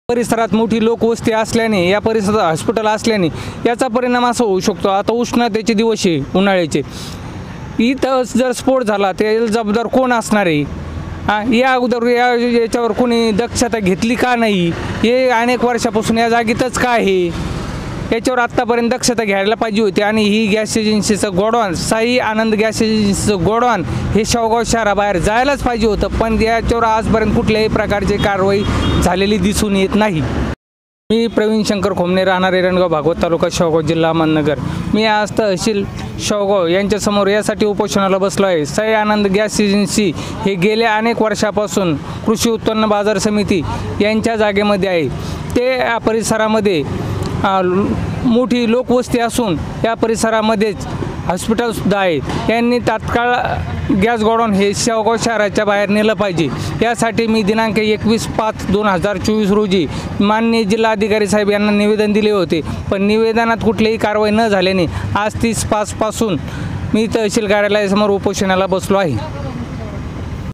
परिसरात मोठी लोकवस्ती असल्याने या परिसरात हॉस्पिटल असल्याने याचा परिणाम असा होऊ शकतो। आता उष्णतेचे दिवस आहे उन्हाळ्याचे, इथं जर स्फोट झाला त्याला जबाबदार कोण असणार आहे? या अगोदर याच्यावर कोणी दक्षता घेतली का नाही? हे अनेक वर्षापासून या जागेतच का आहे? याच्यावर आत्तापर्यंत दक्षता घ्यायला पाहिजे होती। आणि ही गॅस एजन्सीचं गोडाऊन, साई आनंद गॅस एजन्सीचं गोडाऊन हे शेवगाव शहराबाहेर जायलाच पाहिजे होतं, पण याच्यावर आजपर्यंत कुठल्याही प्रकारची कारवाई झालेली दिसून येत नाही। मी प्रवीण शंकर खोमणे, राहणार एरणगाव, भागवत तालुका, शेवगाव, जिल्हा अहमदनगर। मी आज तहसील शेवगाव यांच्यासमोर यासाठी उपोषणाला बसलो आहे। साई आनंद गॅस एजन्सी हे गेल्या अनेक वर्षापासून कृषी उत्पन्न बाजार समिती यांच्या जागेमध्ये आहे। ते या परिसरामध्ये मोठी लोकवस्ती असून या परिसरामध्येच हॉस्पिटलसुद्धा आहे। यांनी तात्काळ गॅस गोडाऊन हे शेवगाव शहराच्या बाहेर नेलं पाहिजे। यासाठी मी दिनांक 21/5/2024 रोजी माननीय जिल्हाधिकारी साहेब यांना निवेदन दिले होते, पण निवेदनात कुठलीही कारवाई न झाल्याने आज 30/5 पासून मी तहसील कार्यालयासमोर उपोषणाला बसलो आहे।